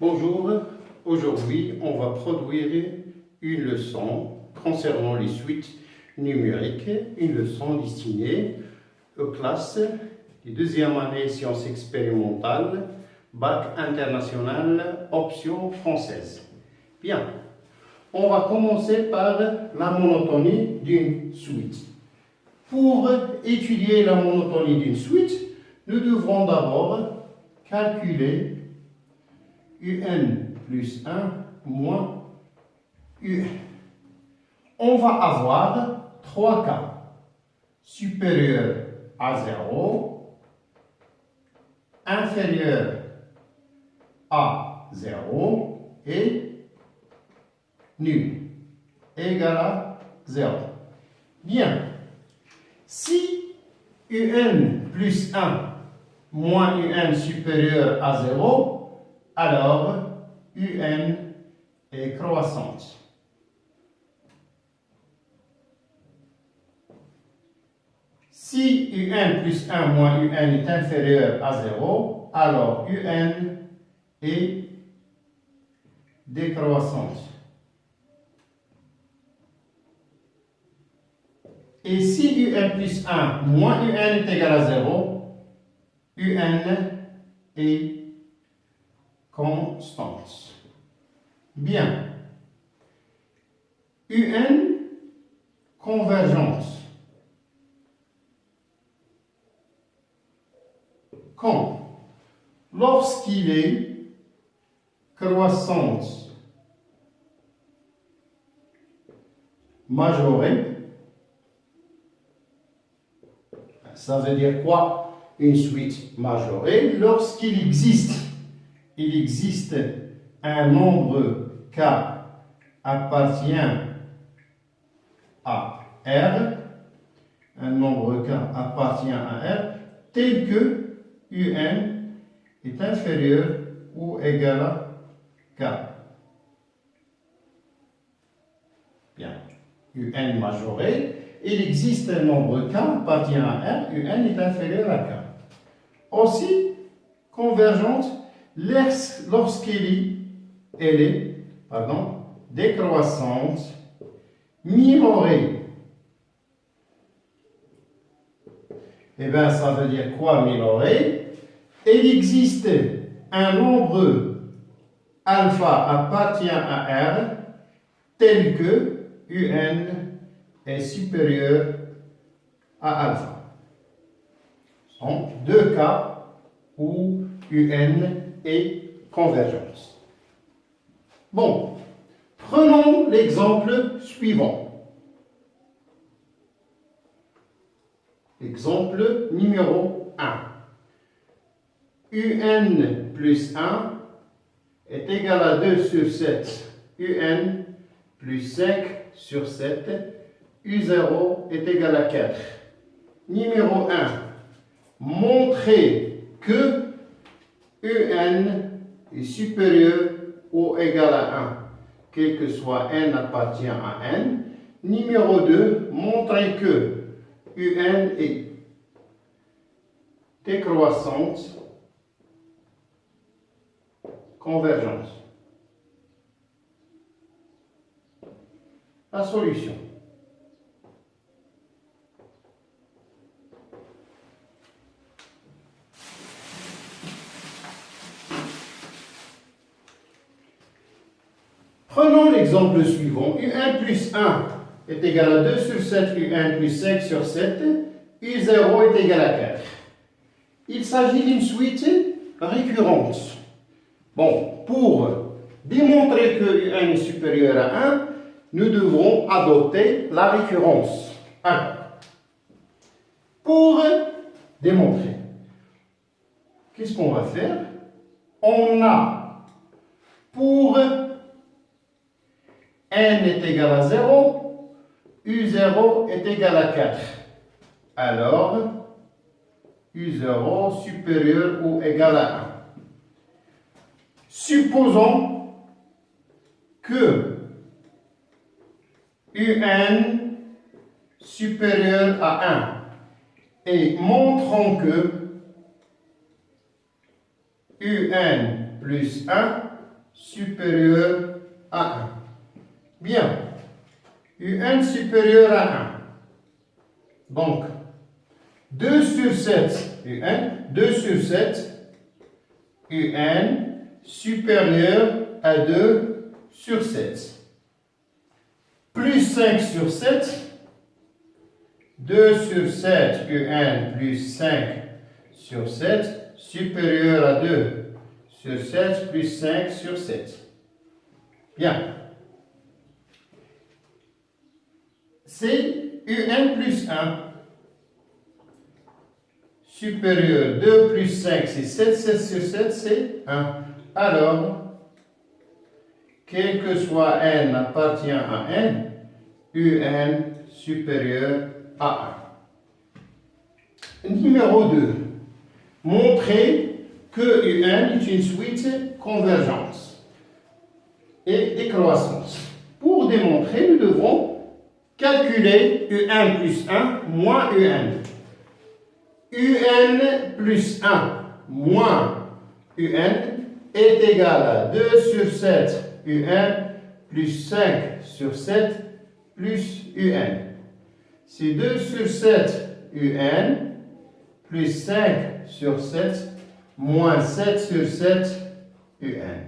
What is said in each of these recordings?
Bonjour, aujourd'hui on va produire une leçon concernant les suites numériques, une leçon destinée aux classes de deuxième année sciences expérimentales, bac international, option française. Bien, on va commencer par la monotonie d'une suite. Pour étudier la monotonie d'une suite, nous devrons d'abord calculer UN plus 1 moins UN. On va avoir trois cas. Supérieur à 0, inférieur à 0 et nul, égal à 0. Bien, si UN plus 1 moins UN supérieur à 0, alors UN est croissante. Si UN plus 1 moins UN est inférieur à 0, alors UN est décroissante. Et si UN plus 1 moins UN est égal à 0, UN est constante. Bien. UN convergente. Quand? Lorsqu'il est croissante majorée, ça veut dire quoi? Une suite majorée. Lorsqu'il existe un nombre K appartient à R, un nombre K appartient à R, tel que UN est inférieur ou égal à K. Bien. UN majoré, il existe un nombre K appartient à R, UN est inférieur à K. Aussi, convergente, lorsqu'elle est décroissante, minorée. Eh bien, ça veut dire quoi, minorée? Il existe un nombre alpha appartient à R tel que UN est supérieur à alpha. Donc, deux cas où UN est convergente. Bon, prenons l'exemple suivant. Exemple numéro 1. UN plus 1 est égal à 2 sur 7. UN plus 5 sur 7. U0 est égal à 4. Numéro 1. Montrer que UN est supérieur ou égal à 1, quel que soit N appartient à N. Numéro 2. Montrer que UN est décroissante, convergente. La solution. Prenons l'exemple suivant. UN plus 1 est égal à 2 sur 7, UN plus 5 sur 7, U0 est égal à 4. Il s'agit d'une suite récurrente. Bon, pour démontrer que UN est supérieur à 1, nous devrons adopter la récurrence 1. Pour démontrer, qu'est-ce qu'on va faire? On a pour N est égal à 0, U0 est égal à 4. Alors, U0 supérieur ou égal à 1. Supposons que UN supérieur à 1 et montrons que UN plus 1 supérieur à 1. Bien. UN supérieur à 1. Donc, 2 sur 7 UN, 2 sur 7 UN supérieur à 2 sur 7. Plus 5 sur 7, 2 sur 7 UN plus 5 sur 7 supérieur à 2 sur 7 plus 5 sur 7. Bien. C'est UN plus 1 supérieur 2 plus 5, c'est 7, 7 sur 7, c'est 1. Alors, quel que soit n appartient à n, UN supérieur à 1. Numéro 2. Montrer que UN est une suite convergence et décroissance. Pour démontrer, nous devrons calculer UN plus 1 moins UN. UN plus 1 moins UN est égal à 2 sur 7 UN plus 5 sur 7 plus UN. C'est 2 sur 7 UN plus 5 sur 7 moins 7 sur 7 UN.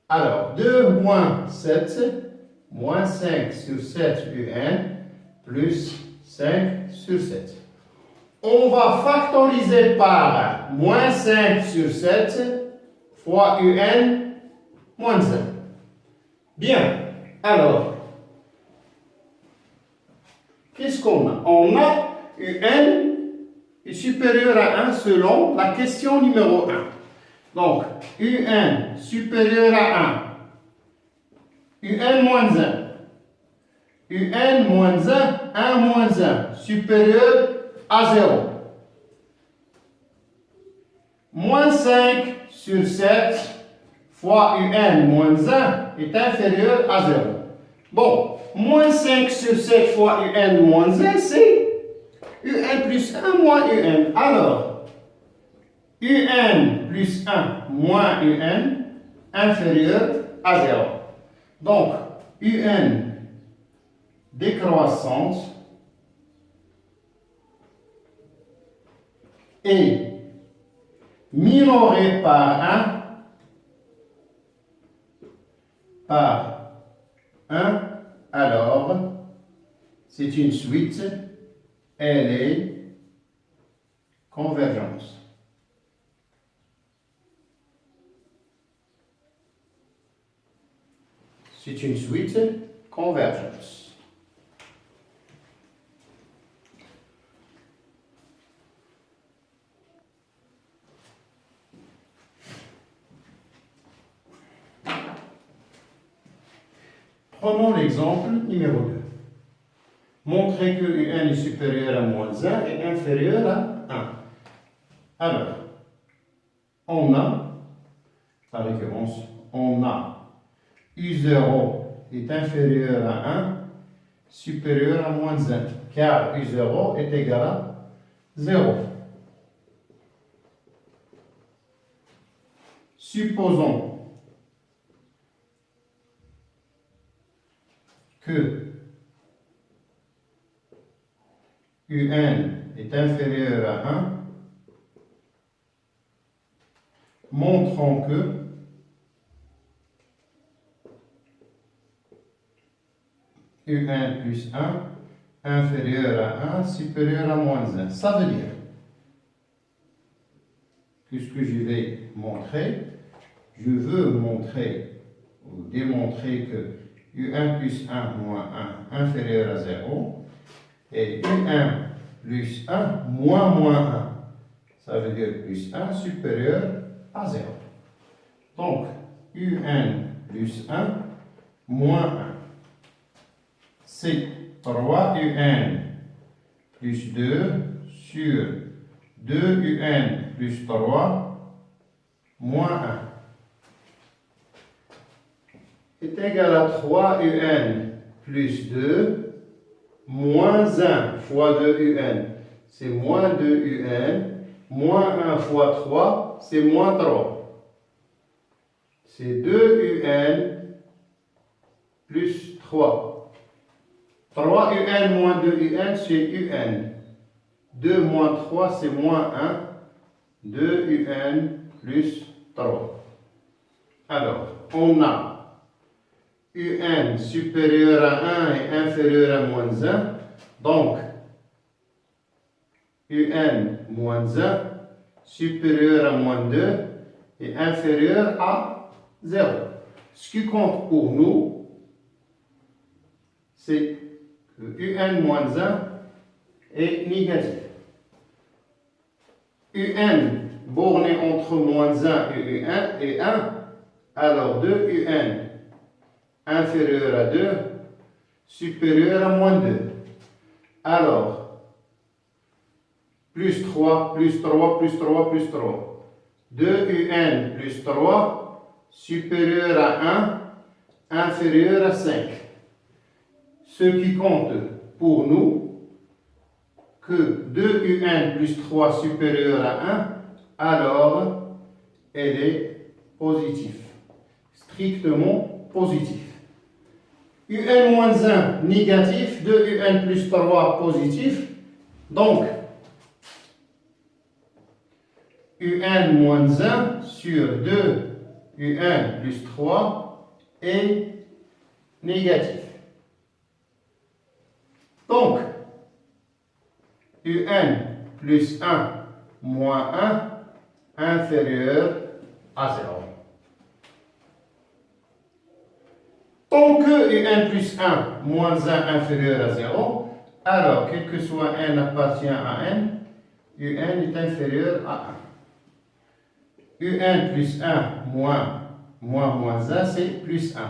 Alors, 2 moins 7 moins 5 sur 7 UN plus 5 sur 7. On va factoriser par moins 5 sur 7 fois UN moins 1. Bien, alors, qu'est-ce qu'on a? On a UN est supérieur à 1 selon la question numéro 1. Donc, UN supérieur à 1. UN moins 1. UN moins 1, 1 moins 1, supérieur à 0. Moins 5 sur 7 fois UN moins 1 est inférieur à 0. Bon, moins 5 sur 7 fois UN moins 1, c'est UN plus 1 moins UN. Alors, UN plus 1 moins UN inférieur à 0. Donc, UN décroissante est minorée par 1, alors c'est une suite, elle est convergence. C'est une suite convergence. Prenons l'exemple numéro 2. Montrer que UN est supérieur à moins 1 et inférieur à 1. Alors, on a, par référence, on a U0 est inférieur à 1, supérieur à moins 1, car U0 est égal à 0. Supposons que UN est inférieur à 1, montrons que UN plus 1 inférieur à 1 supérieur à moins 1. Ça veut dire que ce que je vais montrer, je veux montrer ou démontrer que U1 plus 1 moins 1 inférieur à 0 et U1 plus 1 moins 1. Ça veut dire plus 1 supérieur à 0. Donc, UN plus 1 moins 1. C'est 3 UN plus 2 sur 2 UN plus 3 moins 1 est égal à 3 UN plus 2 moins 1 fois 2 UN. C'est moins 2 UN. Moins 1 fois 3, c'est moins 3. c'est 2un plus 3. 3un moins 2un, c'est un. 2 moins 3, c'est moins 1. 2un plus 3. Alors, on a un supérieur à 1 et inférieur à moins 1. Donc, un moins 1 supérieur à moins 2 et inférieur à 0. Ce qui compte pour nous, c'est que un moins 1 est négatif. Un borné entre moins 1 et 1, alors 2un inférieur à 2, supérieur à moins 2. Alors, plus 3, plus 3, plus 3, plus 3. 2un plus 3, supérieur à 1, inférieur à 5. Ce qui compte pour nous, que 2un plus 3 supérieur à 1, alors elle est positive, strictement positive. Un moins 1 négatif, 2un plus 3 positif, donc un moins 1 sur 2un plus 3 est négatif. Donc, un plus 1 moins 1 inférieur à 0. Tant que un plus 1 moins 1 inférieur à 0, alors quel que soit n appartient à n, un est inférieur à 1. Un plus 1 moins 1, c'est plus 1.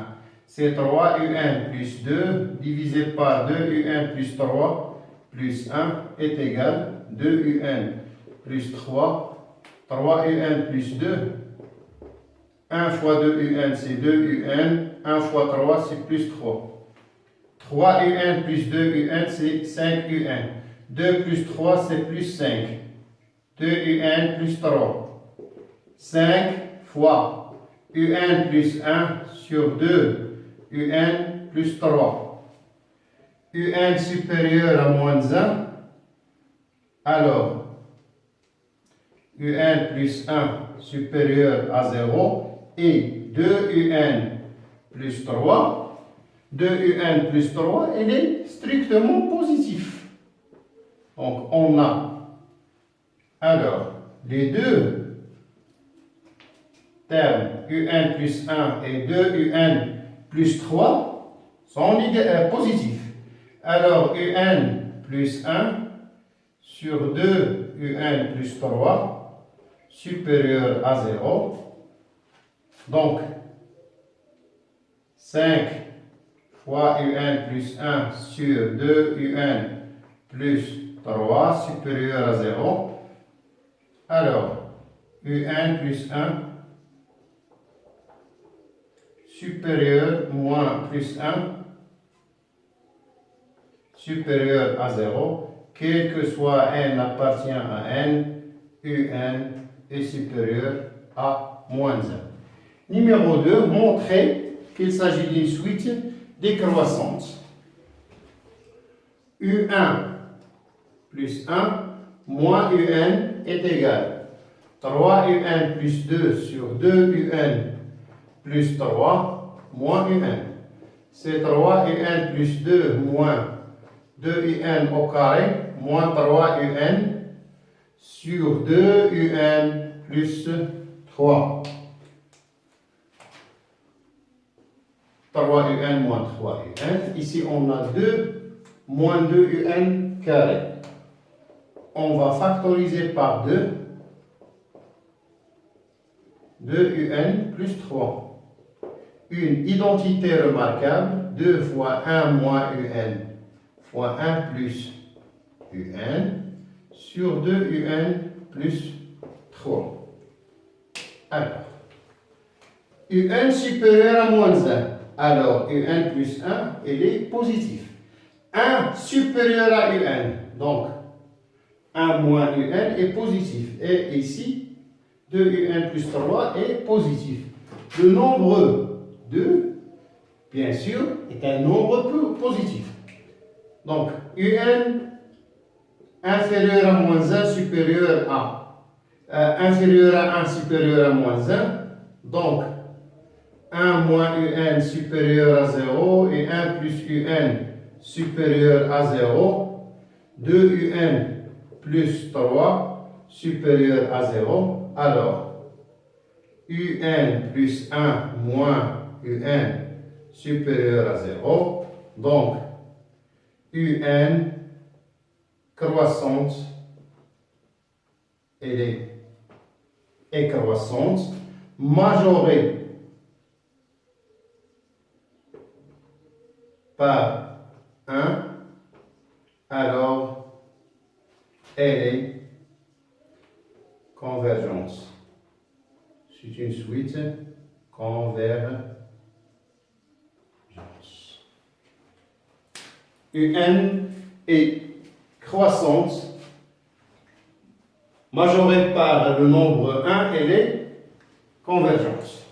C'est 3un plus 2 divisé par 2un plus 3 plus 1 est égal 2un plus 3, 3un plus 2, 1 fois 2un c'est 2un, 1 fois 3 c'est plus 3. 3un plus 2un c'est 5un. 2 plus 3 c'est plus 5. 2un plus 3. 5 fois un plus 1 sur 2, un plus 3. Un supérieur à moins 1, alors un plus 1 supérieur à 0 et 2un plus 3. 2un plus 3, il est strictement positif. Donc on a alors les deux termes un plus 1 et 2un plus 3 sont positifs. Alors un plus 1 sur 2un plus 3 supérieur à 0. Donc 5 fois un plus 1 sur 2un plus 3 supérieur à 0. Alors un plus 1 supérieur moins plus 1 supérieur à 0, quel que soit n appartient à n, un est supérieur à moins 1. Numéro 2, montrer qu'il s'agit d'une suite décroissante. Un plus 1 moins un est égal 3un plus 2 sur 2un plus 3 moins un. C'est 3un plus 2 moins 2un au carré moins 3un sur 2un plus 3. 3un moins 3un. Ici, on a 2 moins 2un carré. On va factoriser par 2. 2un plus 3. Une identité remarquable, 2 fois 1 moins un fois 1 plus un sur 2un plus 3. Alors, un supérieur à moins 1. Alors, un plus 1, il est positif. 1 supérieur à un. Donc, 1 moins un est positif. Et ici, 2un plus 3 est positif. Le nombre 2, bien sûr, est un nombre positif. Donc, UN inférieur à moins 1, supérieur à inférieur à 1, supérieur à moins 1. Donc, 1 moins UN supérieur à 0 et 1 plus UN supérieur à 0. 2 UN plus 3 supérieur à 0. Alors, UN plus 1 moins UN supérieur à 0. Donc, UN croissante, elle est croissante, majorée par 1, alors elle est convergente. C'est une suite convergente. UN est croissante, majorée par le nombre 1, elle est convergente.